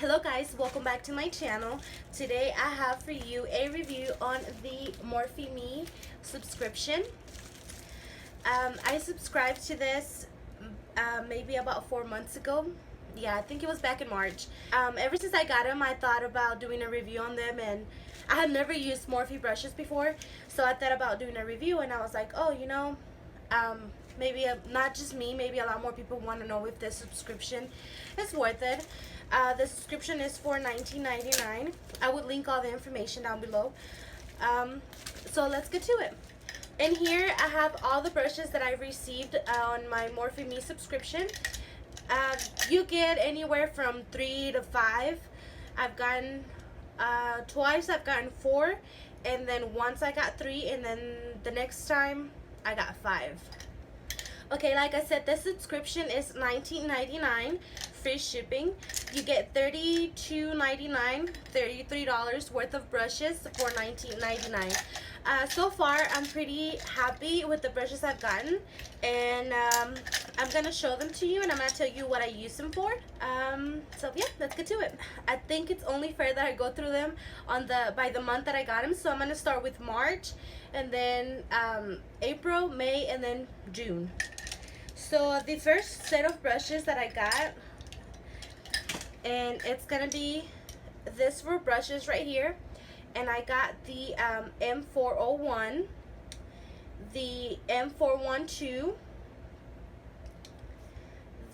Hello guys, welcome back to my channel. Today I have for you a review on the Morphe Me subscription. I subscribed to this maybe about 4 months ago. Yeah, I think it was back in March. Ever since I got them, I thought about doing a review on them, and I had never used Morphe brushes before, so I thought about doing a review, and I was like, oh, maybe not just me, maybe a lot more people want to know if this subscription is worth it. The subscription is for $19.99. I would link all the information down below. So let's get to it. In here I have all the brushes that I've received on my Morphe Me subscription. You get anywhere from 3 to 5. I've gotten twice I've gotten 4, and then once I got 3, and then the next time I got 5. Okay, like I said, this subscription is $19.99, free shipping. You get $32.99, $33 worth of brushes for $19.99. So far, I'm pretty happy with the brushes I've gotten, and I'm going to show them to you, and I'm going to tell you what I use them for. So yeah, let's get to it. I think it's only fair that I go through them by the month that I got them. So I'm going to start with March, and then April, May, and then June. So the first set of brushes that I got, and it's gonna be this for brushes right here, and I got the M401, the M412,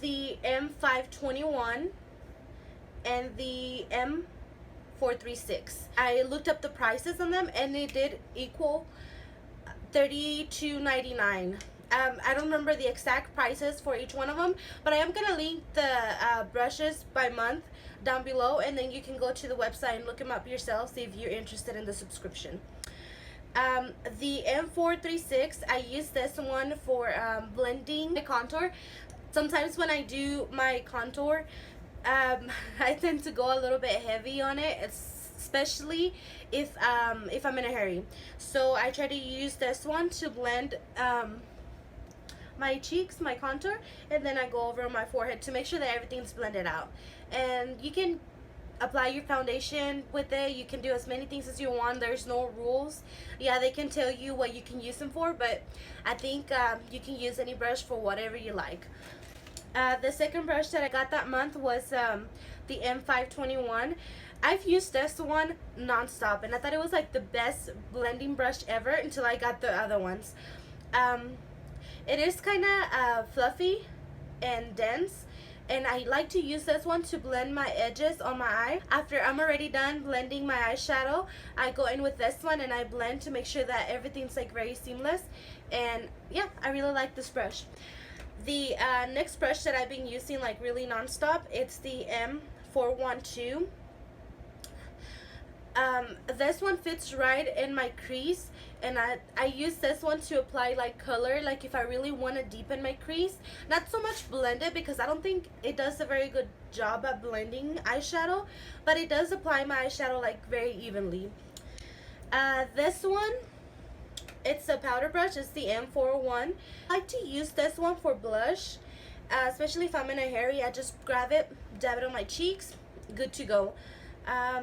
the M521, and the M436. I looked up the prices on them, and they did equal $32.99. I don't remember the exact prices for each one of them, but I am going to link the brushes by month down below, and then you can go to the website and look them up yourself, see if you're interested in the subscription. The M436, I use this one for blending the contour. Sometimes when I do my contour, I tend to go a little bit heavy on it, especially if I'm in a hurry. So I try to use this one to blend my cheeks, my contour, and then I go over my forehead to make sure that everything's blended out. And you can apply your foundation with it. You can do as many things as you want. There's no rules. Yeah, they can tell you what you can use them for, but I think you can use any brush for whatever you like. The second brush that I got that month was the M521. I've used this one non-stop, and I thought it was like the best blending brush ever until I got the other ones. It is kind of fluffy and dense, and I like to use this one to blend my edges on my eye. After I'm already done blending my eyeshadow, I go in with this one and I blend to make sure that everything's like very seamless. And yeah, I really like this brush. The next brush that I've been using like really non-stop, it's the M412. This one fits right in my crease, and I use this one to apply like color, like if I really want to deepen my crease. Not so much blend it, because I don't think it does a very good job at blending eyeshadow, but it does apply my eyeshadow like very evenly. This one, it's a powder brush. It's the M401. I like to use this one for blush, especially if I'm in a hurry. I just grab it, dab it on my cheeks, good to go. I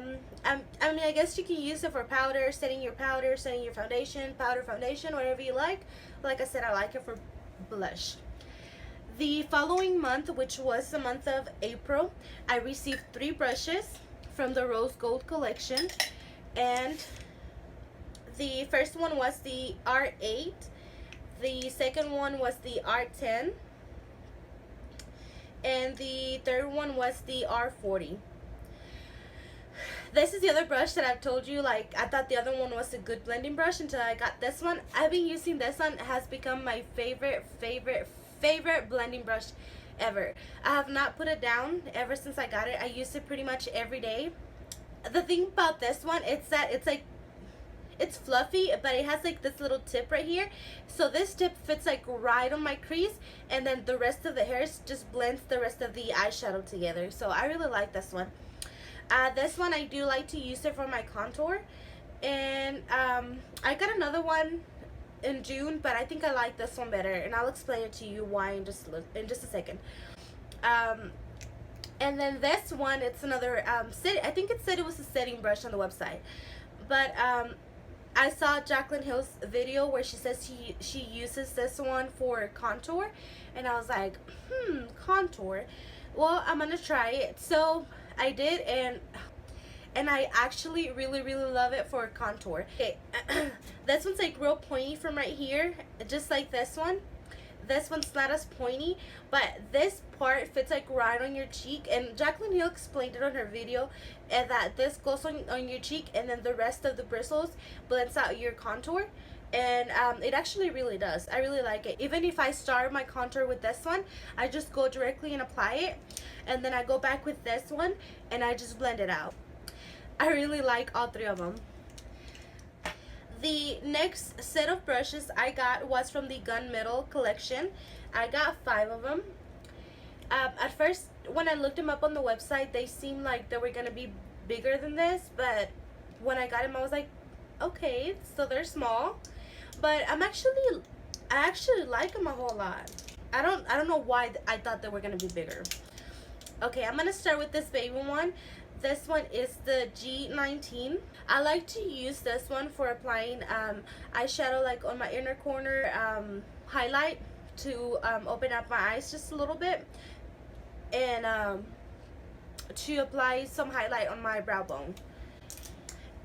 mean, I guess you can use it for powder, setting your foundation, powder, foundation, whatever you like. Like I said, I like it for blush. The following month, which was the month of April, I received 3 brushes from the Rose Gold collection, and the first one was the R8, the second one was the R10, and the third one was the R40. This is the other brush that I've told you, like, I thought the other one was a good blending brush until I got this one. I've been using this one. It has become my favorite blending brush ever. I have not put it down ever since I got it. I use it pretty much every day. The thing about this one, it's that it's fluffy, but it has like this little tip right here. So this tip fits like right on my crease, and then the rest of the hairs just blends the rest of the eyeshadow together. So I really like this one. This one I do like to use it for my contour, and I got another one in June, but I think I like this one better, and I'll explain it to you why in just a second. And then this one, it's another I think it said it was a setting brush on the website, but I saw Jaclyn Hill's video where she says she uses this one for contour, and I was like, contour. Well, I'm gonna try it. So I did, and I actually really love it for contour. Okay, this one's like real pointy from right here, just like this one. This one's not as pointy, but this part fits like right on your cheek, and Jaclyn Hill explained it on her video, and that this goes on your cheek, and then the rest of the bristles blends out your contour. And it actually really does. I really like it. Even if I start my contour with this one, I just go directly and apply it, and then I go back with this one and I just blend it out. I really like all three of them. The next set of brushes I got was from the Gunmetal collection. I got 5 of them. At first, when I looked them up on the website, they seemed like they were going to be bigger than this, but when I got them, I was like, okay, so they're small. But I actually like them a whole lot. I don't know why I thought they were going to be bigger. Okay, I'm going to start with this baby one. This one is the G19. I like to use this one for applying eyeshadow, like on my inner corner, highlight, to open up my eyes just a little bit, and to apply some highlight on my brow bone.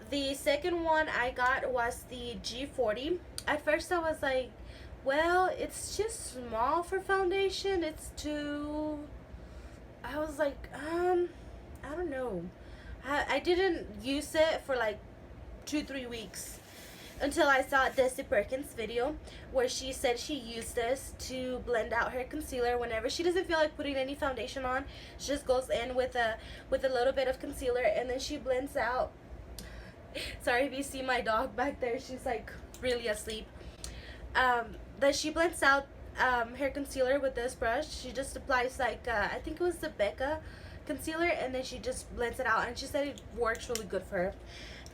The second one I got was the G40. At first I was like, well, it's just small for foundation. I was like, I don't know. I didn't use it for like 2-3 weeks until I saw Desi Perkins' video where she said she used this to blend out her concealer whenever she doesn't feel like putting any foundation on. She just goes in with a little bit of concealer, and then she blends out. Sorry if you see my dog back there, she's like really asleep. That she blends out her concealer with this brush. She just applies like I think it was the Becca concealer, and then she just blends it out, and she said it works really good for her.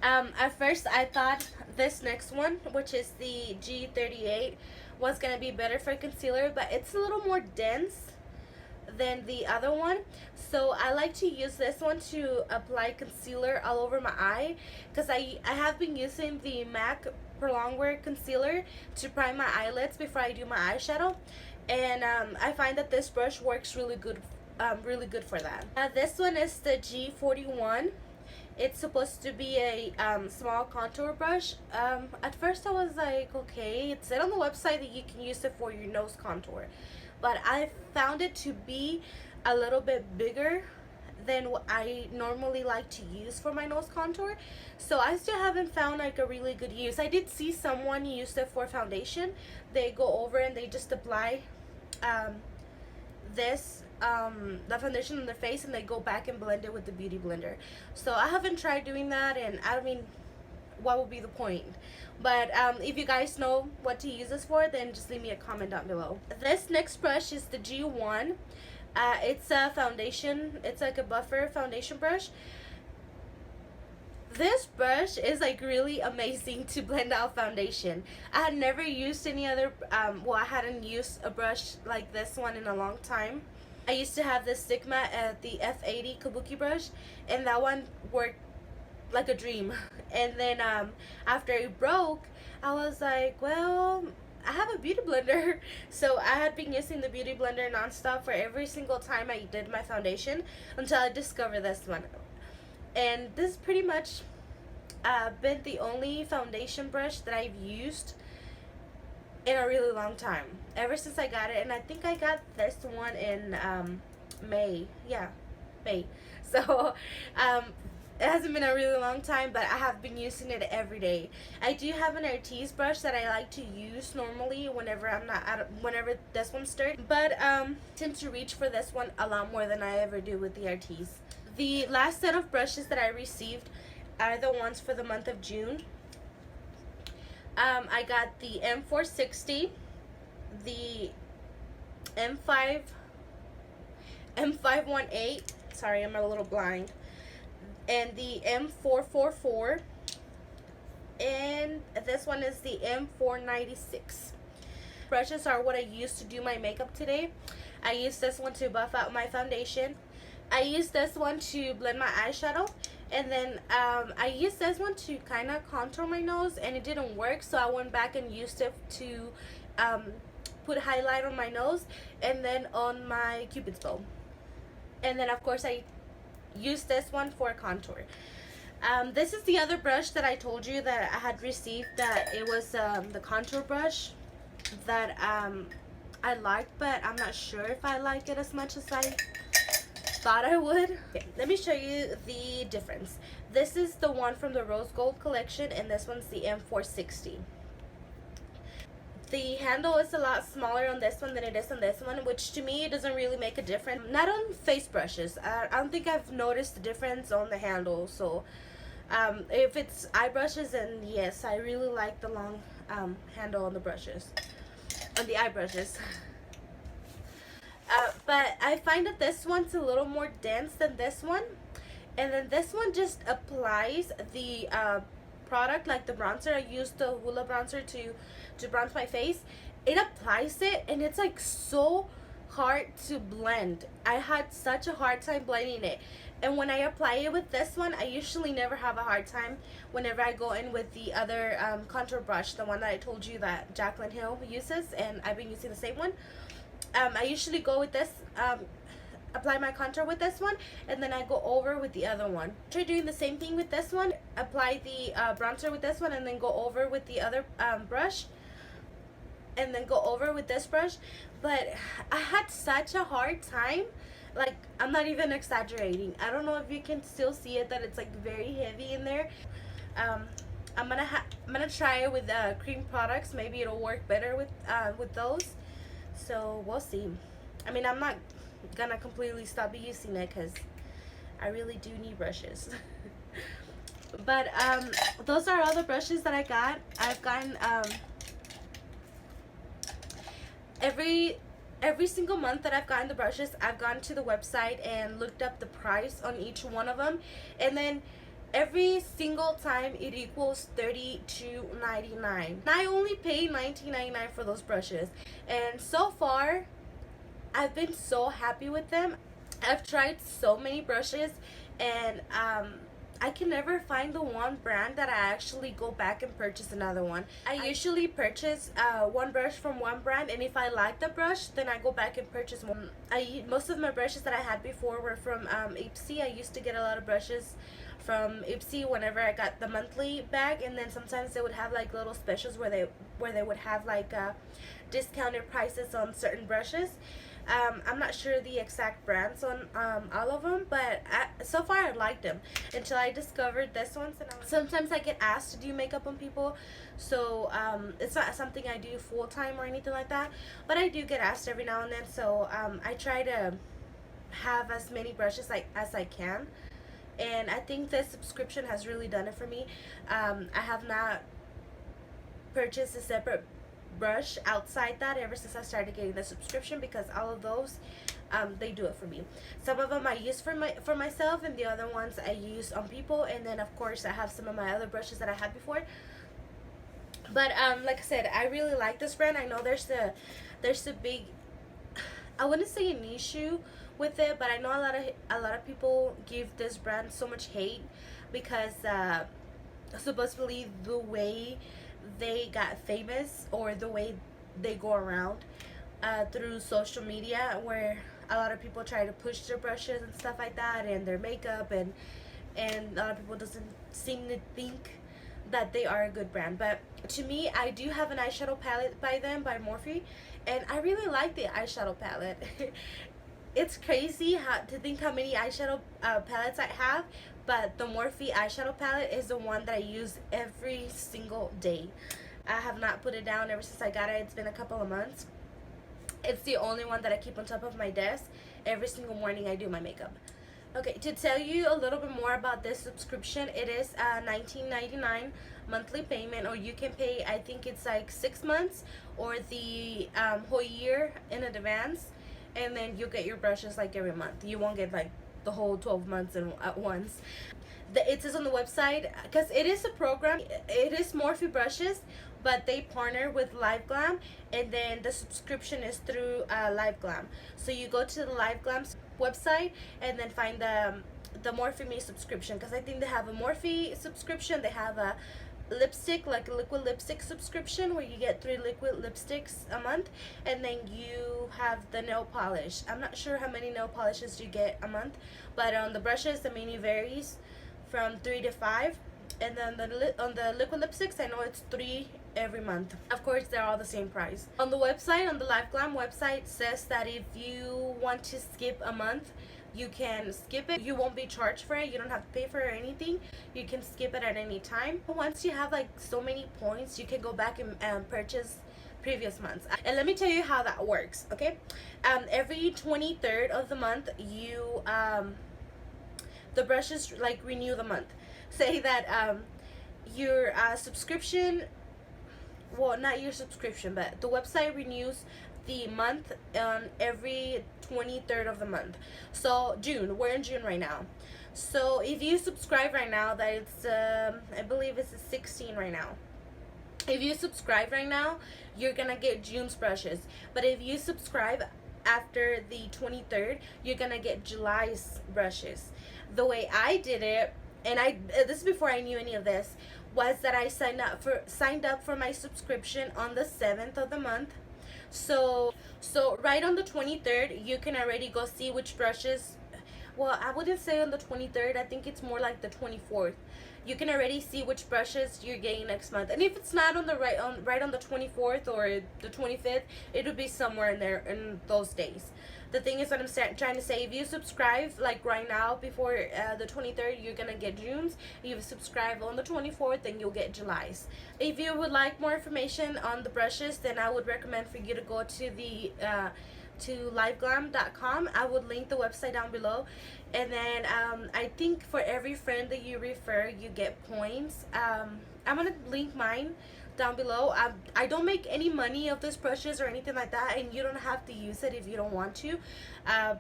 At first I thought this next one, which is the G38, was gonna be better for concealer, but it's a little more dense than the other one, so I like to use this one to apply concealer all over my eye, because I have been using the MAC Prolong Wear concealer to prime my eyelids before I do my eyeshadow, and I find that this brush works really good for that. This one is the G41. It's supposed to be a small contour brush. At first I was like, okay, it said on the website that you can use it for your nose contour, but I found it to be a little bit bigger than what I normally like to use for my nose contour, so I still haven't found like a really good use. I did see someone use it for foundation. They go over and they just apply the foundation on their face, and they go back and blend it with the beauty blender. So I haven't tried doing that, and I mean, what would be the point? But if you guys know what to use this for, then just leave me a comment down below. This next brush is the G1. It's a foundation, it's like a buffer foundation brush. This brush is like really amazing to blend out foundation. I had never used any other, well, I hadn't used a brush like this one in a long time. I used to have this Sigma, the F80 Kabuki brush, and that one worked like a dream. And then after it broke, I was like, well, I have a beauty blender. So I had been using the beauty blender nonstop for every single time I did my foundation until I discovered this one. And this is pretty much been the only foundation brush that I've used in a really long time, ever since I got it. And I think I got this one in May. Yeah, May. So it hasn't been a really long time, but I have been using it every day. I do have an Artis brush that I like to use normally whenever I'm not whenever this one's dirty, but tend to reach for this one a lot more than I ever do with the Artis. The last set of brushes that I received are the ones for the month of June. I got the M460, the M518, sorry, I'm a little blind, and the M444, and this one is the M496. Brushes are what I use to do my makeup today. I use this one to buff out my foundation, I use this one to blend my eyeshadow, and then I used this one to kind of contour my nose, and it didn't work, so I went back and used it to um, put highlight on my nose and then on my cupid's bow. And then of course I used this one for contour. This is the other brush that I told you that I had received, that it was the contour brush that I liked, but I'm not sure if I like it as much as I thought I would. Okay, let me show you the difference. This is the one from the Rose Gold collection, and this one's the M460. The handle is a lot smaller on this one than it is on this one, which to me doesn't really make a difference. Not on face brushes. I don't think I've noticed the difference on the handle. So if it's eye brushes, then yes, I really like the long handle on the brushes, on the eye brushes. But I find that this one's a little more dense than this one, and then this one just applies the product, like the bronzer. I used the Hoola bronzer to bronze my face. It applies it, and it's like so hard to blend. I had such a hard time blending it, and when I apply it with this one, I usually never have a hard time whenever I go in with the other contour brush, the one that I told you that Jaclyn Hill uses, and I've been using the same one. I usually go with this, apply my contour with this one, and then I go over with the other one. Try doing the same thing with this one. Apply the bronzer with this one, and then go over with the other brush, and then go over with this brush. But I had such a hard time, like, I'm not even exaggerating. I don't know if you can still see it, that it's like very heavy in there. I'm gonna try it with cream products. Maybe it'll work better with those. So we'll see. I mean, I'm not gonna completely stop using it because I really do need brushes. But those are all the brushes that I got. I've gotten every single month that I've gotten the brushes, I've gone to the website and looked up the price on each one of them, and then every single time it equals $32.99. I only paid $19.99 for those brushes, and so far I've been so happy with them. I've tried so many brushes, and I can never find the one brand that I actually go back and purchase another one. I usually purchase one brush from one brand, and if I like the brush, then I go back and purchase one. Most of my brushes that I had before were from Ipsy. I used to get a lot of brushes from Ipsy whenever I got the monthly bag, and then sometimes they would have like little specials where they would have like discounted prices on certain brushes. I'm not sure the exact brands on all of them, but so far I liked them until I discovered this one. Sometimes I get asked to do makeup on people, so it's not something I do full time or anything like that, but I do get asked every now and then. So I try to have as many brushes as I can, and I think this subscription has really done it for me. I have not purchased a separate brush outside that ever since I started getting the subscription, because all of those they do it for me. Some of them I use for myself, and the other ones I use on people, and then of course I have some of my other brushes that I had before. But like I said, I really like this brand. I know there's a big, I wouldn't say an issue with it, but I know a lot of people give this brand so much hate because supposedly the way they got famous, or the way they go around through social media, where a lot of people try to push their brushes and stuff like that, and their makeup, and a lot of people doesn't seem to think that they are a good brand. But to me, I do have an eyeshadow palette by them, by Morphe, and I really like the eyeshadow palette. It's crazy to think how many eyeshadow palettes I have, but the Morphe eyeshadow palette is the one that I use every single day. I have not put it down ever since I got it. It's been a couple of months. It's the only one that I keep on top of my desk. Every single morning I do my makeup. Okay, to tell you a little bit more about this subscription, it is $19.99 monthly payment, or you can pay, I think it's like 6 months or the whole year in advance, and then you'll get your brushes like every month. You won't get like the whole 12 months at once. It says on the website, because it is a program, it is Morphe brushes, but they partner with Liveglam, and then the subscription is through Liveglam. So you go to the Liveglam website and then find the Morphe Me subscription, because I think they have a Morphe subscription. They have a lipstick, like a liquid lipstick subscription, where you get 3 liquid lipsticks a month, and then you have the nail polish. I'm not sure how many nail polishes you get a month, but on the brushes the menu varies from 3 to 5, and then on the liquid lipsticks I know it's 3 every month. Of course, they're all the same price. On the website, on the Liveglam website, says that if you want to skip a month, you can skip it. You won't be charged for it. You don't have to pay for it or anything. You can skip it at any time. Once you have like so many points, you can go back and purchase previous months. And let me tell you how that works, okay? Every 23rd of the month, you the brushes like renew the month. Say that your subscription, well, not your subscription, but the website renews the month on every 23rd of the month. So June, we're in June right now. So if you subscribe right now, that it's I believe it's 16 right now. If you subscribe right now, you're gonna get June's brushes. But if you subscribe after the 23rd, you're gonna get July's brushes. The way I did it, and this is before I knew any of this, was that I signed up for my subscription on the 7th of the month. So right on the 23rd, you can already go see which brushes. Well, I wouldn't say on the 23rd. I think it's more like the 24th. You can already see which brushes you're getting next month. And if it's not on the right on the 24th or the 25th, it'll be somewhere in there in those days. The thing is, what I'm trying to say, if you subscribe like right now before the 23rd, you're gonna get June's. If you subscribe on the 24th, then you'll get July's. If you would like more information on the brushes, then I would recommend for you to go to the to liveglam.com. I would link the website down below. And then I think for every friend that you refer, you get points. I'm gonna link mine down below. I don't make any money of these brushes or anything like that, and you don't have to use it if you don't want to,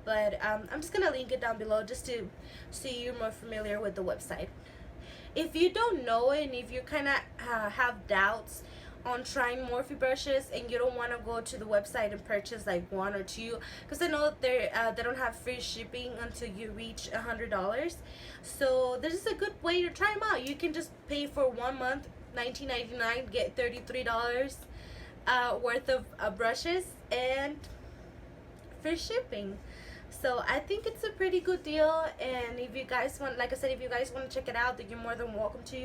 but I'm just gonna link it down below just to so you're more familiar with the website. If you don't know it, and if you kind of have doubts on trying Morphe brushes and you don't want to go to the website and purchase like 1 or 2, because I know they don't have free shipping until you reach $100, so this is a good way to try them out. You can just pay for 1 month, $19.99, get $33 worth of brushes and free shipping. So I think it's a pretty good deal, and if you guys want, like I said, if you guys want to check it out, then you're more than welcome to.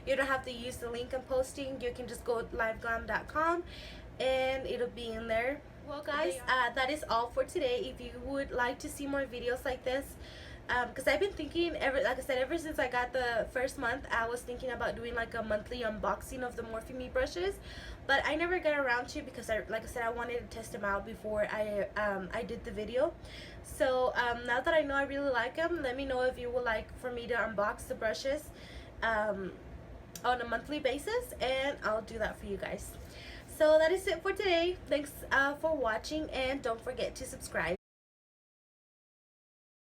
You don't have to use the link I'm posting. You can just go to liveglam.com and it'll be in there. Well guys, that is all for today. If you would like to see more videos like this, because I've been thinking, like I said, ever since I got the first month, I was thinking about doing like a monthly unboxing of the Morphe Me brushes, but I never got around to, because like I said, I wanted to test them out before I did the video. So now that I know I really like them, let me know if you would like for me to unbox the brushes on a monthly basis, and I'll do that for you guys. So that is it for today. Thanks for watching, and don't forget to subscribe.